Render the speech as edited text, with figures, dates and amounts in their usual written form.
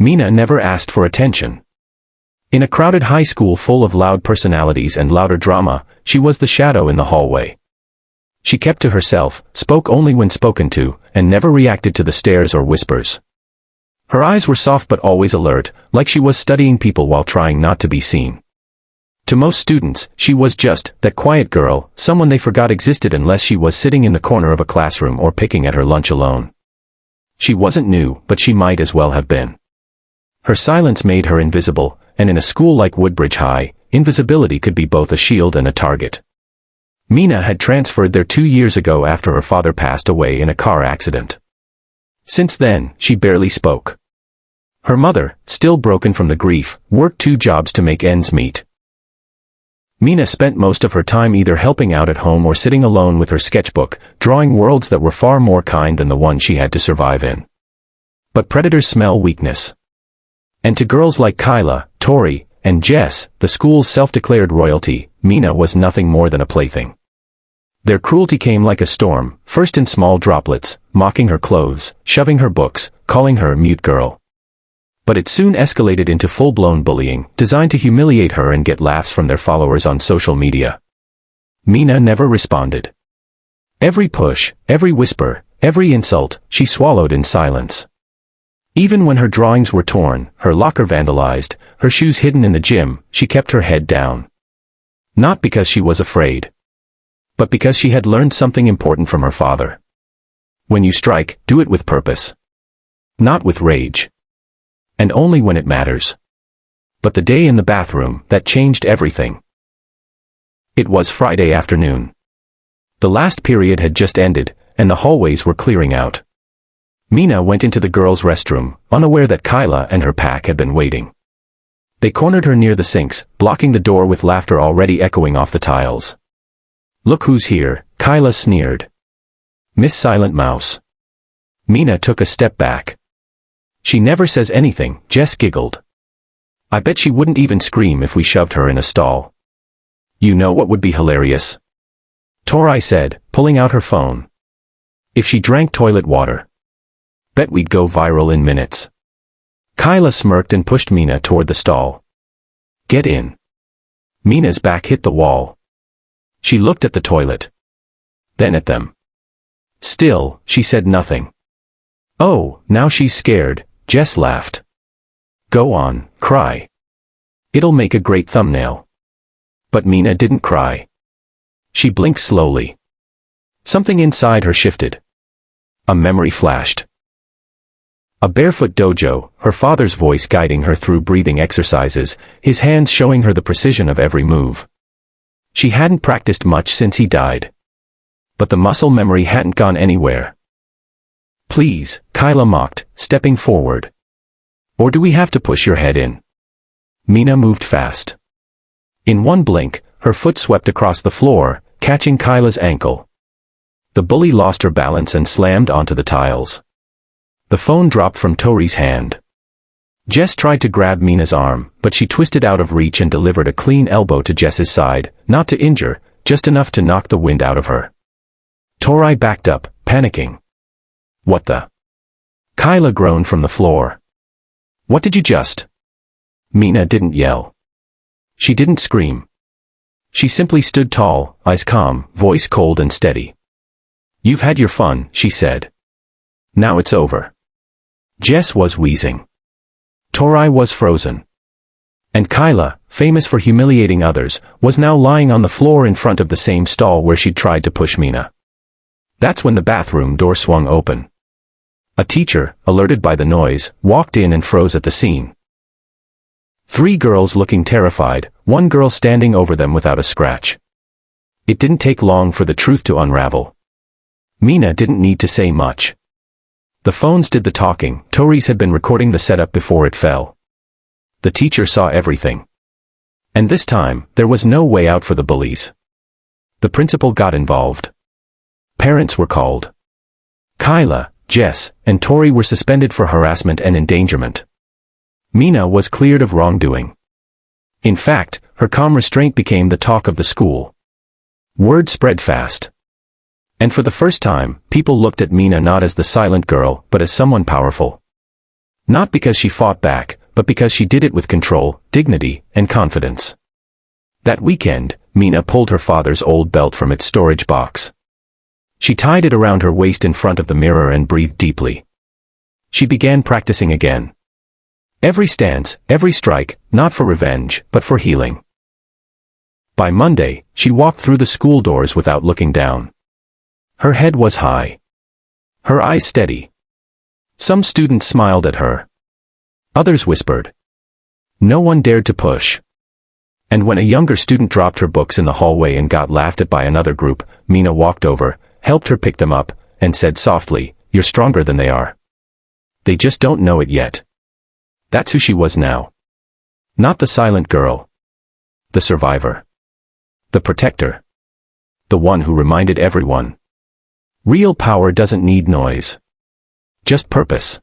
Mina never asked for attention. In a crowded high school full of loud personalities and louder drama, she was the shadow in the hallway. She kept to herself, spoke only when spoken to, and never reacted to the stares or whispers. Her eyes were soft but always alert, like she was studying people while trying not to be seen. To most students, she was just that quiet girl, someone they forgot existed unless she was sitting in the corner of a classroom or picking at her lunch alone. She wasn't new, but she might as well have been. Her silence made her invisible, and in a school like Woodbridge High, invisibility could be both a shield and a target. Mina had transferred there 2 years ago after her father passed away in a car accident. Since then, she barely spoke. Her mother, still broken from the grief, worked 2 jobs to make ends meet. Mina spent most of her time either helping out at home or sitting alone with her sketchbook, drawing worlds that were far more kind than the one she had to survive in. But predators smell weakness. And to girls like Kyla, Tori, and Jess, the school's self-declared royalty, Mina was nothing more than a plaything. Their cruelty came like a storm, first in small droplets, mocking her clothes, shoving her books, calling her a mute girl. But it soon escalated into full-blown bullying, designed to humiliate her and get laughs from their followers on social media. Mina never responded. Every push, every whisper, every insult, she swallowed in silence. Even when her drawings were torn, her locker vandalized, her shoes hidden in the gym, she kept her head down. Not because she was afraid, but because she had learned something important from her father. When you strike, do it with purpose. Not with rage. And only when it matters. But the day in the bathroom, that changed everything. It was Friday afternoon. The last period had just ended, and the hallways were clearing out. Mina went into the girls' restroom, unaware that Kyla and her pack had been waiting. They cornered her near the sinks, blocking the door with laughter already echoing off the tiles. "Look who's here," Kyla sneered. "Miss Silent Mouse." Mina took a step back. "She never says anything," Jess giggled. "I bet she wouldn't even scream if we shoved her in a stall." "You know what would be hilarious?" Tori said, pulling out her phone. "If she drank toilet water. Bet we'd go viral in minutes." Kyla smirked and pushed Mina toward the stall. "Get in." Mina's back hit the wall. She looked at the toilet. Then at them. Still, she said nothing. "Oh, now she's scared," Jess laughed. "Go on, cry. It'll make a great thumbnail." But Mina didn't cry. She blinked slowly. Something inside her shifted. A memory flashed. A barefoot dojo, her father's voice guiding her through breathing exercises, his hands showing her the precision of every move. She hadn't practiced much since he died. But the muscle memory hadn't gone anywhere. "Please," Kyla mocked, stepping forward. "Or do we have to push your head in?" Mina moved fast. In one blink, her foot swept across the floor, catching Kyla's ankle. The bully lost her balance and slammed onto the tiles. The phone dropped from Tori's hand. Jess tried to grab Mina's arm, but she twisted out of reach and delivered a clean elbow to Jess's side, not to injure, just enough to knock the wind out of her. Tori backed up, panicking. "What the?" Kyla groaned from the floor. "What did you just?" Mina didn't yell. She didn't scream. She simply stood tall, eyes calm, voice cold and steady. "You've had your fun," she said. "Now it's over." Jess was wheezing. Tori was frozen. And Kyla, famous for humiliating others, was now lying on the floor in front of the same stall where she'd tried to push Mina. That's when the bathroom door swung open. A teacher, alerted by the noise, walked in and froze at the scene. 3 girls looking terrified, 1 girl standing over them without a scratch. It didn't take long for the truth to unravel. Mina didn't need to say much. The phones did the talking. Tori's had been recording the setup before it fell. The teacher saw everything. And this time, there was no way out for the bullies. The principal got involved. Parents were called. Kyla, Jess, and Tori were suspended for harassment and endangerment. Mina was cleared of wrongdoing. In fact, her calm restraint became the talk of the school. Word spread fast. And for the first time, people looked at Mina not as the silent girl, but as someone powerful. Not because she fought back, but because she did it with control, dignity, and confidence. That weekend, Mina pulled her father's old belt from its storage box. She tied it around her waist in front of the mirror and breathed deeply. She began practicing again. Every stance, every strike, not for revenge, but for healing. By Monday, she walked through the school doors without looking down. Her head was high. Her eyes steady. Some students smiled at her. Others whispered. No one dared to push. And when a younger student dropped her books in the hallway and got laughed at by another group, Mina walked over, helped her pick them up, and said softly, "You're stronger than they are. They just don't know it yet." That's who she was now. Not the silent girl. The survivor. The protector. The one who reminded everyone. Real power doesn't need noise. Just purpose.